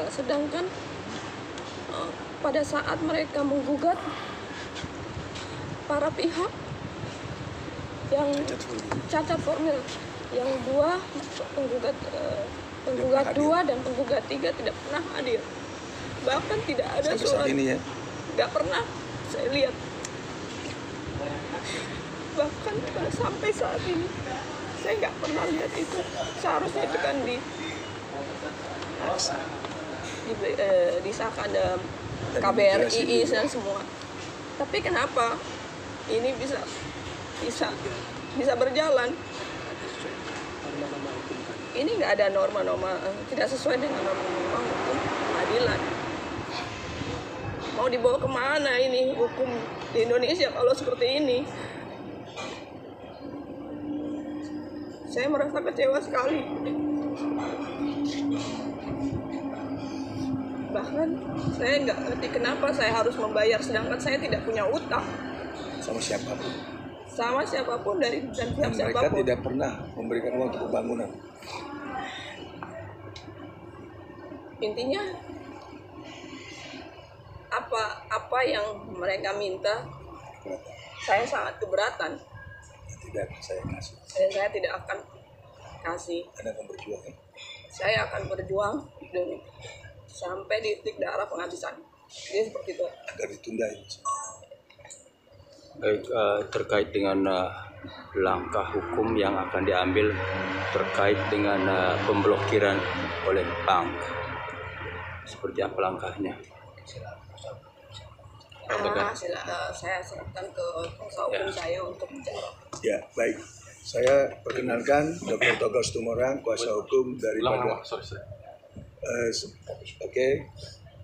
ilegal. Sedangkan pada saat mereka menggugat, para pihak yang cacat formil, yang penggugat 2 dan penggugat 3 tidak pernah hadir. Bahkan tidak ada surat ini ya. Nggak pernah saya lihat. Bahkan sampai saat ini saya nggak pernah lihat itu. Seharusnya itu kan disahkan dalam KBRI dan semua. Tapi kenapa ini bisa berjalan? Ini nggak ada norma-norma, tidak sesuai dengan norma-norma hukum keadilan. Mau dibawa kemana ini hukum di Indonesia kalau seperti ini? Saya merasa kecewa sekali. Bahkan saya nggak ngerti kenapa saya harus membayar, sedangkan saya tidak punya utang sama siapapun dari dan pihak siapapun. Mereka tidak pernah memberikan uang untuk pembangunan. Intinya apa yang mereka minta, saya sangat keberatan. Tidak saya kasih. Dan saya tidak akan kasih. Anda akan berjuang. Saya akan berjuang dan sampai di titik darah penghabisan. Jadi seperti itu. Agar ditunda ini. Baik, terkait dengan langkah hukum yang akan diambil terkait dengan pemblokiran oleh bank, seperti apa langkahnya? Saya serahkan ke kuasa hukum saya untuk menjawab. Ya, baik. Saya perkenalkan Dr. Togas Tumorang, kuasa hukum daripada.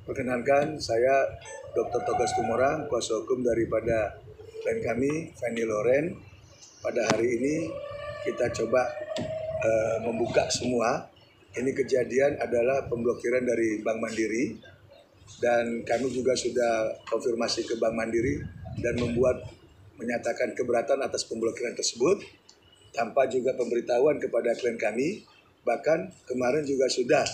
Perkenalkan saya Dr. Togas Tumorang, kuasa hukum daripada klien kami, Fanny Loren. Pada hari ini kita coba membuka semua. Ini kejadian adalah pemblokiran dari Bank Mandiri. Dan kami juga sudah konfirmasi ke Bank Mandiri dan menyatakan keberatan atas pemblokiran tersebut tanpa juga pemberitahuan kepada klien kami. Bahkan kemarin juga sudah,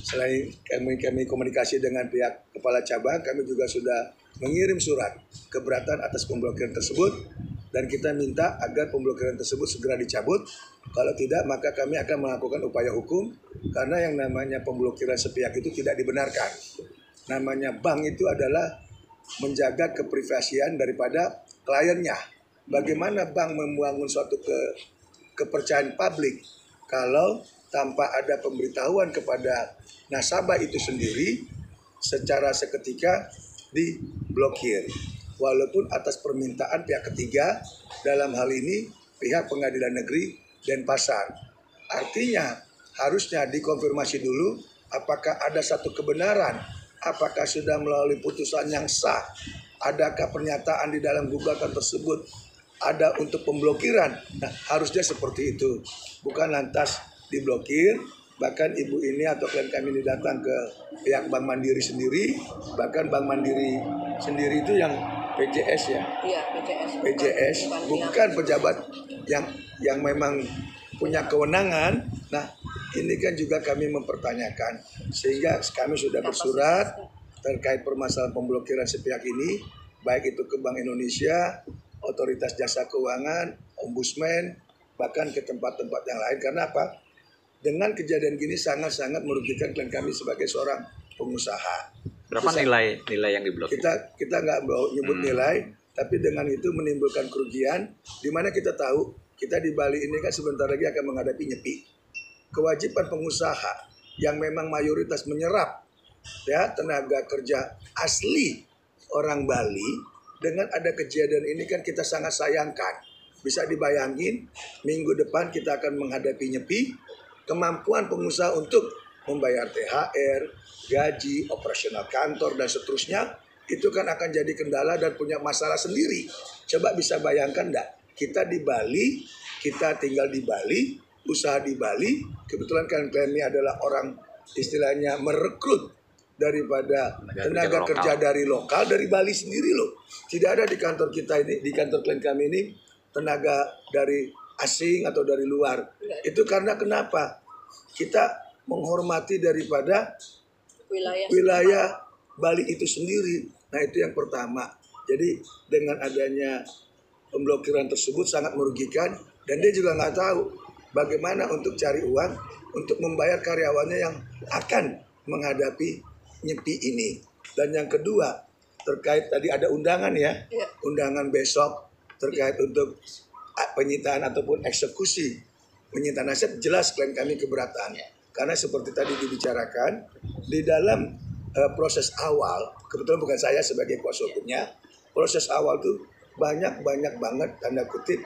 selain kami komunikasi dengan pihak kepala cabang, kami juga sudah mengirim surat keberatan atas pemblokiran tersebut dan kita minta agar pemblokiran tersebut segera dicabut. Kalau tidak, maka kami akan melakukan upaya hukum karena yang namanya pemblokiran sepihak itu tidak dibenarkan. Namanya bank itu adalah menjaga keprivasian daripada kliennya. Bagaimana bank membangun suatu kepercayaan publik kalau tanpa ada pemberitahuan kepada nasabah itu sendiri secara seketika diblokir. Walaupun atas permintaan pihak ketiga, dalam hal ini pihak pengadilan negeri Denpasar. Artinya harusnya dikonfirmasi dulu apakah ada satu kebenaran, apakah sudah melalui putusan yang sah, adakah pernyataan di dalam gugatan tersebut ada untuk pemblokiran. Nah, harusnya seperti itu, bukan lantas diblokir. Bahkan ibu ini atau klien kami ini datang ke pihak Bank Mandiri sendiri, bahkan Bank Mandiri sendiri itu yang PJS ya? Iya, PJS, bukan pejabat yang memang punya kewenangan. Nah, ini kan juga kami mempertanyakan, sehingga kami sudah bersurat terkait permasalahan pemblokiran sepihak ini, baik itu ke Bank Indonesia, Otoritas Jasa Keuangan, Ombudsman, bahkan ke tempat-tempat yang lain. Karena apa? Dengan kejadian gini sangat-sangat merugikan klien kami sebagai seorang pengusaha. Berapa nilai yang diblokir? Kita nggak mau nyebut nilai, tapi dengan itu menimbulkan kerugian, di mana kita tahu kita di Bali ini kan sebentar lagi akan menghadapi nyepi. Kewajiban pengusaha yang memang mayoritas menyerap ya tenaga kerja asli orang Bali, dengan ada kejadian ini kan kita sangat sayangkan. Bisa dibayangin minggu depan kita akan menghadapi nyepi, kemampuan pengusaha untuk membayar THR, gaji, operasional kantor dan seterusnya itu kan akan jadi kendala dan punya masalah sendiri. Coba bisa bayangkan enggak? Kita di Bali, kita tinggal di Bali, usaha di Bali, kebetulan klien ini adalah orang istilahnya merekrut daripada tenaga kerja dari lokal, dari Bali sendiri loh. Tidak ada di kantor kita ini, di kantor klien kami ini tenaga dari asing atau dari luar. Itu karena kenapa? Kita menghormati daripada wilayah Bali itu sendiri. Nah itu yang pertama. Jadi dengan adanya pemblokiran tersebut sangat merugikan, dan dia juga nggak tahu bagaimana untuk cari uang untuk membayar karyawannya yang akan menghadapi nyepi ini. Dan yang kedua terkait tadi ada undangan ya, undangan besok terkait untuk penyitaan ataupun eksekusi penyitaan aset, jelas klien kami keberatan. Karena seperti tadi dibicarakan di dalam proses awal, kebetulan bukan saya sebagai kuasa hukumnya, proses awal tuh banyak banget tanda kutip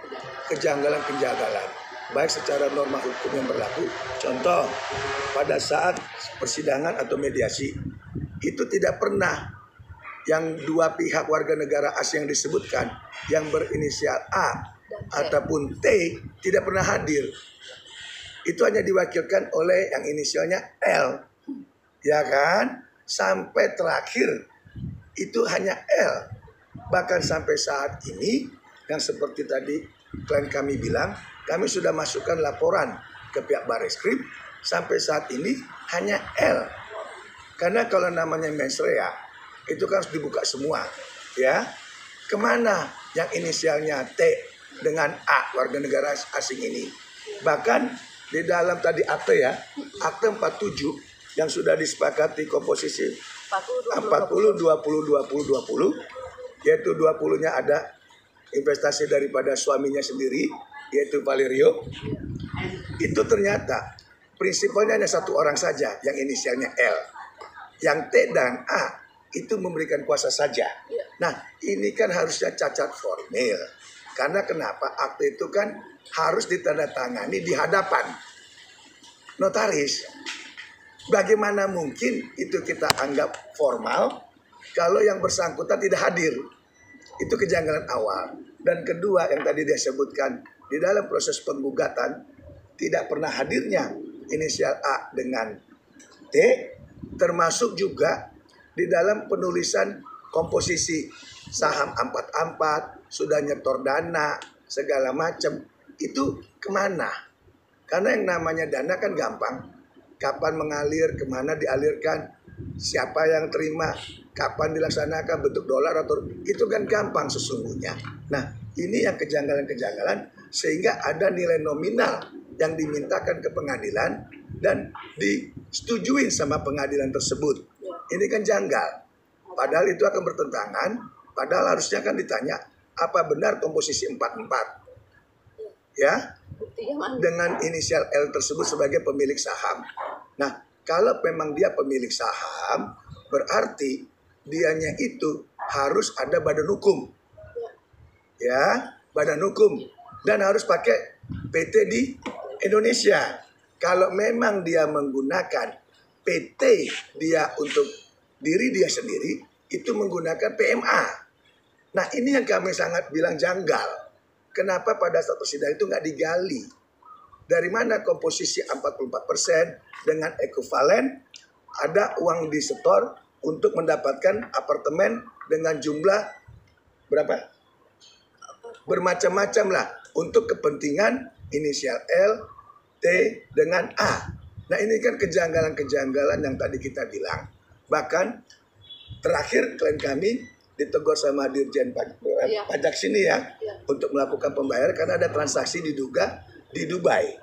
kejanggalan-kejanggalan, baik secara norma hukum yang berlaku. Contoh, pada saat persidangan atau mediasi itu tidak pernah yang dua pihak warga negara asing yang disebutkan yang berinisial A ataupun T tidak pernah hadir. Itu hanya diwakilkan oleh yang inisialnya L, ya kan? Sampai terakhir itu hanya L. Bahkan sampai saat ini yang seperti tadi klien kami bilang, kami sudah masukkan laporan ke pihak Barreskrim. Sampai saat ini hanya L. Karena kalau namanya mens rea itu kan harus dibuka semua, ya. Kemana yang inisialnya T dengan A warga negara asing ini? Bahkan di dalam tadi akte ya, akte 47 yang sudah disepakati komposisi 40, 20, 20, yaitu 20-nya ada investasi daripada suaminya sendiri, yaitu Valerio. Itu ternyata prinsipalnya hanya satu orang saja yang inisialnya L. Yang T dan A itu memberikan kuasa saja. Nah, ini kan harusnya cacat formil. Karena kenapa? Akte itu kan harus ditandatangani di hadapan notaris. Bagaimana mungkin itu kita anggap formal kalau yang bersangkutan tidak hadir? Itu kejanggalan awal. Dan kedua yang tadi dia sebutkan, di dalam proses penggugatan tidak pernah hadirnya inisial A dengan T, termasuk juga di dalam penulisan komposisi saham 44, sudah nyetor dana, segala macam. Itu kemana? Karena yang namanya dana kan gampang. Kapan mengalir, kemana dialirkan, siapa yang terima, kapan dilaksanakan, bentuk dolar atau itu kan gampang sesungguhnya. Nah, ini yang kejanggalan-kejanggalan sehingga ada nilai nominal yang dimintakan ke pengadilan dan disetujui sama pengadilan tersebut. Ini kan janggal. Padahal itu akan bertentangan. Padahal harusnya kan ditanya, apa benar komposisi 44? Ya, dengan inisial L tersebut sebagai pemilik saham. Nah, kalau memang dia pemilik saham, berarti dianya itu harus ada badan hukum. Ya, badan hukum. Dan harus pakai PT di Indonesia. Kalau memang dia menggunakan PT dia untuk diri dia sendiri, itu menggunakan PMA. Nah, ini yang kami sangat bilang janggal. Kenapa pada saat persidangan itu nggak digali? Dari mana komposisi 44% dengan ekivalen ada uang disetor untuk mendapatkan apartemen dengan jumlah berapa? Bermacam-macam lah untuk kepentingan inisial L, T dengan A. Nah ini kan kejanggalan-kejanggalan yang tadi kita bilang. Bahkan terakhir klien kami ditegur sama Dirjen Pajak sini ya, untuk melakukan pembayaran karena ada transaksi diduga di Dubai.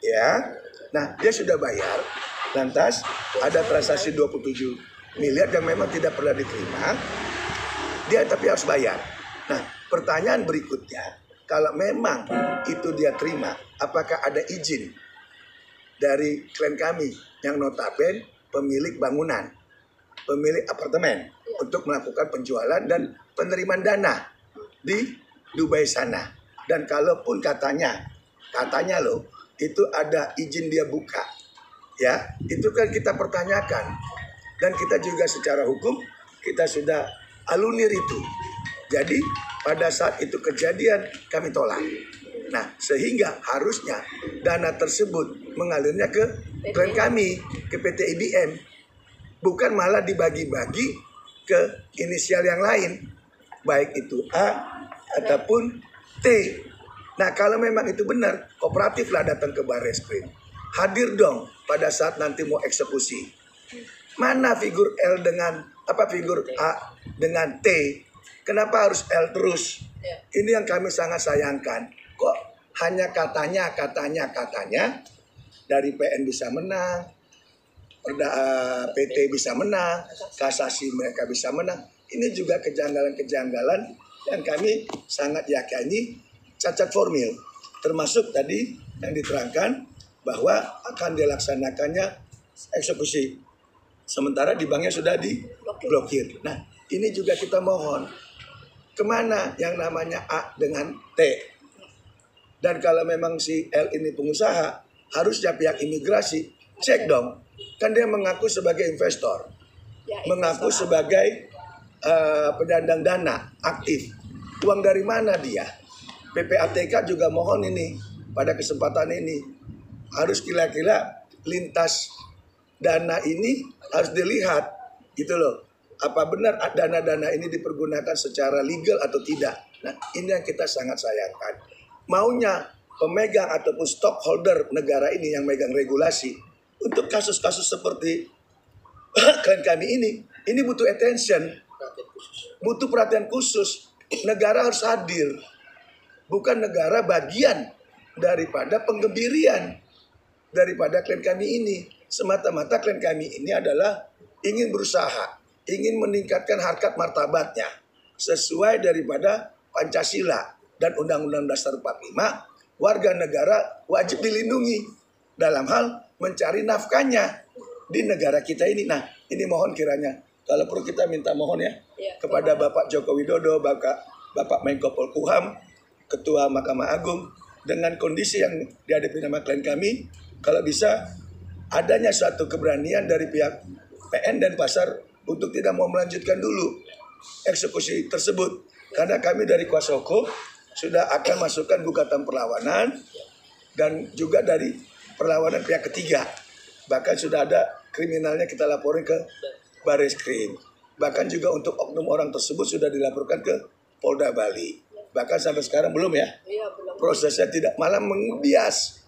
Ya. Nah, dia sudah bayar. Lantas ada transaksi 27 miliar yang memang tidak pernah diterima. Dia tapi harus bayar. Nah, pertanyaan berikutnya, kalau memang itu dia terima, apakah ada izin dari klien kami yang notabene pemilik bangunan, pemilik apartemen untuk melakukan penjualan dan penerimaan dana di Dubai sana. Dan kalaupun katanya loh, itu ada izin dia buka, ya itu kan kita pertanyakan. Dan kita juga secara hukum kita sudah alunir itu. Jadi pada saat itu kejadian kami tolak. Nah sehingga harusnya dana tersebut mengalirnya ke klien kami, ke PT IBM. Bukan malah dibagi-bagi ke inisial yang lain, baik itu A ataupun T. Nah kalau memang itu benar, kooperatiflah datang ke Barreskrim. Hadir dong pada saat nanti mau eksekusi. Mana figur L dengan figur A dengan T? Kenapa harus L terus? Ini yang kami sangat sayangkan. Kok hanya katanya dari PN bisa menang, PT bisa menang, kasasi mereka bisa menang. Ini juga kejanggalan-kejanggalan yang kami sangat yakini cacat formil. Termasuk tadi yang diterangkan bahwa akan dilaksanakannya eksekusi. Sementara di banknya sudah diblokir. Nah, ini juga kita mohon. Kemana yang namanya A dengan T? Dan kalau memang si L ini pengusaha, harusnya pihak imigrasi cek dong. Kan dia mengaku sebagai investor. Mengaku sebagai penyandang dana aktif. Uang dari mana dia? PPATK juga mohon ini pada kesempatan ini harus kira-kira lintas dana ini harus dilihat gitu loh. Apa benar dana-dana ini dipergunakan secara legal atau tidak? Nah, ini yang kita sangat sayangkan. Maunya pemegang ataupun stockholder negara ini yang megang regulasi untuk kasus-kasus seperti klien kami ini butuh attention, butuh perhatian khusus. Negara harus hadir, bukan negara bagian daripada penggembirian daripada klien kami ini. Semata-mata klien kami ini adalah ingin berusaha, ingin meningkatkan harkat martabatnya sesuai daripada Pancasila dan Undang-Undang Dasar 45. Warga negara wajib dilindungi dalam hal mencari nafkahnya di negara kita ini. Nah, ini mohon kiranya kalau perlu kita minta mohon ya kepada Bapak Joko Widodo, Bapak Menko Polhukam, Ketua Mahkamah Agung, dengan kondisi yang dihadapi nama klien kami, kalau bisa adanya suatu keberanian dari pihak PN dan pasar untuk tidak mau melanjutkan dulu eksekusi tersebut. Karena kami dari kuasa hukum sudah akan masukkan gugatan perlawanan dan juga dari perlawanan pihak ketiga. Bahkan sudah ada kriminalnya kita laporin ke Barreskrim. Bahkan juga untuk oknum orang tersebut sudah dilaporkan ke Polda Bali. Bahkan sampai sekarang belum ya? Prosesnya tidak, malah membias.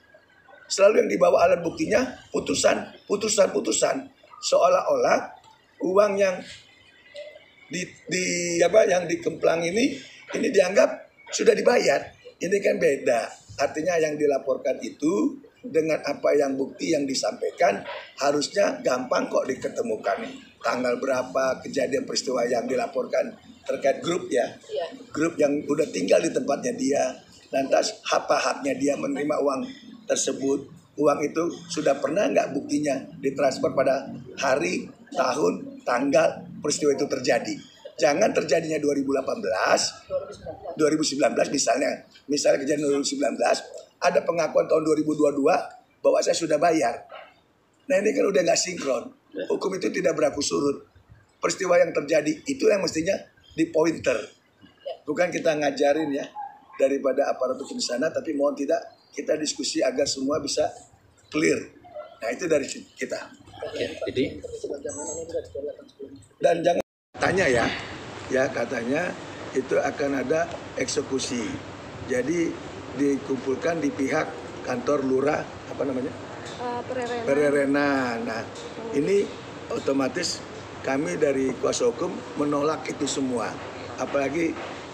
Selalu yang dibawa alat buktinya putusan. Seolah-olah uang yang yang dikemplang ini dianggap sudah dibayar. Ini kan beda. Artinya yang dilaporkan itu dengan apa yang bukti yang disampaikan harusnya gampang kok diketemukan. Tanggal berapa kejadian peristiwa yang dilaporkan terkait grup ya. Grup yang udah tinggal di tempatnya dia. Lantas apa-haknya dia menerima uang tersebut. Uang itu sudah pernah nggak buktinya ditransfer pada hari, tahun, tanggal peristiwa itu terjadi. Jangan terjadinya 2018, 2019 misalnya kejadian 2019, ada pengakuan tahun 2022 bahwa saya sudah bayar. Nah ini kan udah nggak sinkron. Hukum itu tidak berlaku surut. Peristiwa yang terjadi itu yang mestinya di pointer. Bukan kita ngajarin ya daripada aparatur di sana, tapi mohon tidak kita diskusi agar semua bisa clear. Nah itu dari kita. Jadi dan jangan tanya ya katanya itu akan ada eksekusi. Jadi dikumpulkan di pihak kantor lurah Pererena. Nah ini otomatis kami dari kuasa hukum menolak itu semua. Apalagi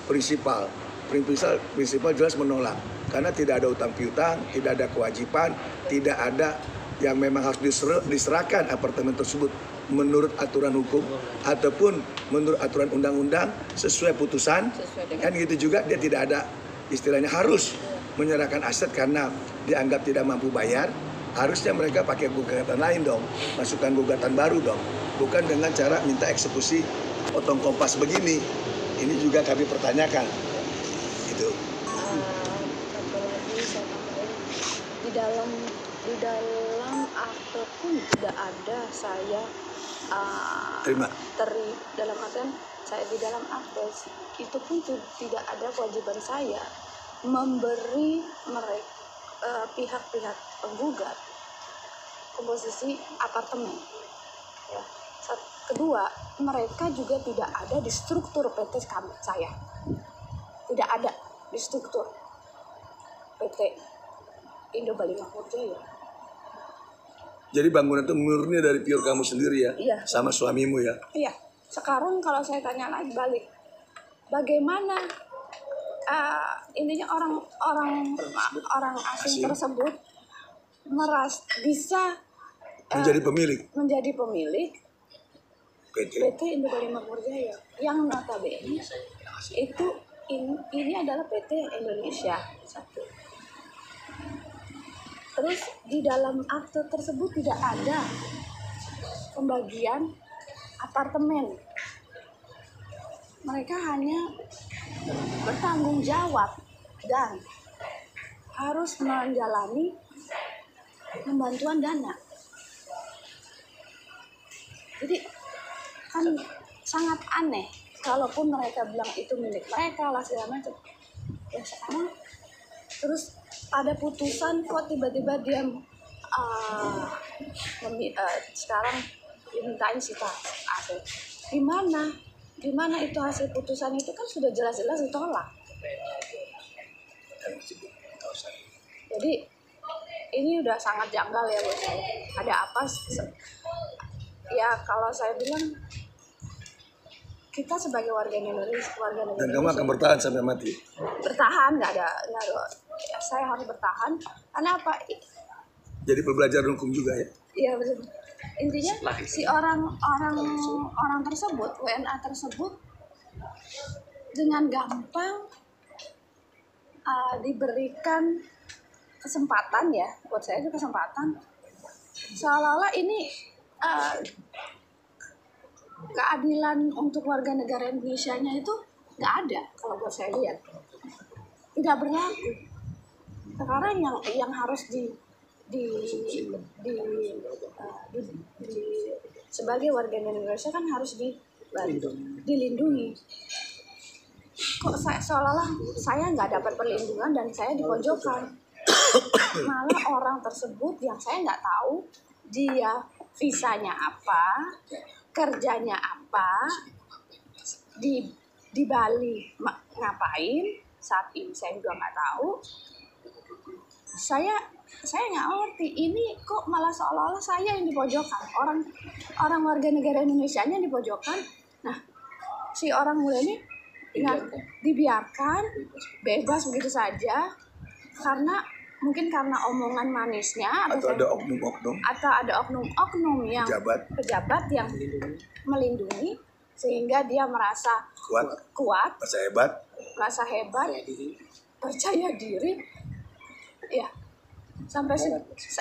prinsipal jelas menolak karena tidak ada utang piutang, tidak ada kewajiban, tidak ada yang memang harus diserahkan apartemen tersebut menurut aturan hukum ataupun menurut aturan undang-undang sesuai putusan. Kan gitu juga dia tidak ada istilahnya harus menyerahkan aset karena dianggap tidak mampu bayar. Harusnya mereka pakai gugatan lain dong, masukkan gugatan baru dong, bukan dengan cara minta eksekusi potong kompas begini. Ini juga kami pertanyakan. Itu. Satu lagi saya tambahin di dalam akte pun tidak ada saya Terima. dalam artian saya di dalam akte itu pun tidak ada kewajiban saya memberi mereka pihak-pihak penggugat komposisi apartemen. Ya. Kedua, mereka juga tidak ada di struktur PT saya. Tidak ada di struktur PT Indo Bali Makmur Jaya. Jadi bangunan itu murni dari pure kamu sendiri ya? Iya. Sama suamimu ya? Iya. Sekarang kalau saya tanya lagi balik, bagaimana intinya orang asing tersebut bisa Menjadi pemilik PT Indobalia Makmur Jaya yang notabene itu ini adalah PT Indonesia satu. Terus di dalam akte tersebut tidak ada pembagian apartemen. Mereka hanya bertanggung jawab dan harus menjalani pembantuan dana. Jadi kan sangat aneh kalaupun mereka bilang itu milik mereka lah segala macam. Ya sekarang terus ada putusan kok tiba-tiba dia sekarang dimintain sita aset. Di mana itu hasil putusan itu kan sudah jelas-jelas ditolak. Jadi ini udah sangat janggal ya buat saya. Ada apa? Ya kalau saya bilang kita sebagai warga Indonesia, dan kamu akan bertahan sampai mati. Bertahan, nggak ada. Saya harus bertahan. Karena apa? Jadi pembelajaran hukum juga ya? Iya betul. Intinya si orang tersebut, WNA tersebut dengan gampang diberikan kesempatan ya, buat saya itu kesempatan. Seolah-olah ini keadilan untuk warga negara Indonesia-nya itu nggak ada kalau buat saya lihat, tidak berlaku. Sekarang yang harus sebagai warga Indonesia kan harus dilindungi. Kok seolah-olah saya nggak dapat perlindungan dan saya dipojokkan. Malah orang tersebut yang saya nggak tahu dia visanya apa, kerjanya apa, di Bali ngapain saat ini saya juga nggak tahu. Saya nggak ngerti ini kok malah seolah-olah saya yang dipojokkan, orang warga negara Indonesia-nya dipojokkan. Nah, si orang muda ini dibiarkan bebas begitu saja mungkin karena omongan manisnya atau ada oknum-oknum yang pejabat yang melindungi sehingga dia merasa kuat, merasa hebat, percaya diri. Ya, sampai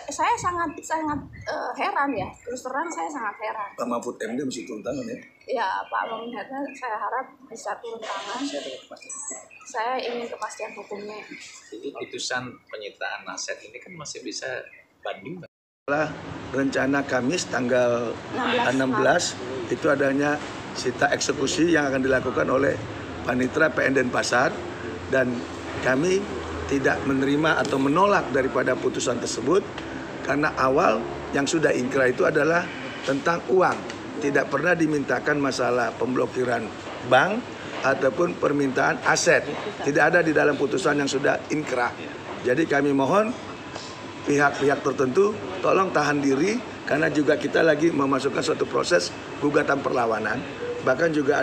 saya sangat heran ya, terus terang saya sangat heran. Pak Mahfud MD mesti turun tangan ya? Ya, Pak Mahfud MD saya harap bisa turun tangan. Saya ingin kepastian hukumnya. Jadi putusan penyitaan aset ini kan masih bisa banding. Setelah rencana Kamis tanggal 16 itu adanya sita eksekusi yang akan dilakukan oleh Panitra PN Denpasar, dan kami tidak menerima atau menolak daripada putusan tersebut karena awal yang sudah ingkrah itu adalah tentang uang, tidak pernah dimintakan masalah pemblokiran bank ataupun permintaan aset, tidak ada di dalam putusan yang sudah inkrah. Jadi kami mohon pihak-pihak tertentu tolong tahan diri karena juga kita lagi memasukkan suatu proses gugatan perlawanan. Bahkan juga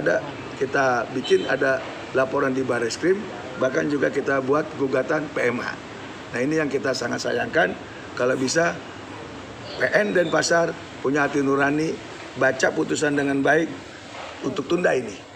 kita bikin ada laporan di Barreskrim, bahkan juga kita buat gugatan PMA. Nah ini yang kita sangat sayangkan. Kalau bisa PN Denpasar punya hati nurani, baca putusan dengan baik untuk tunda ini.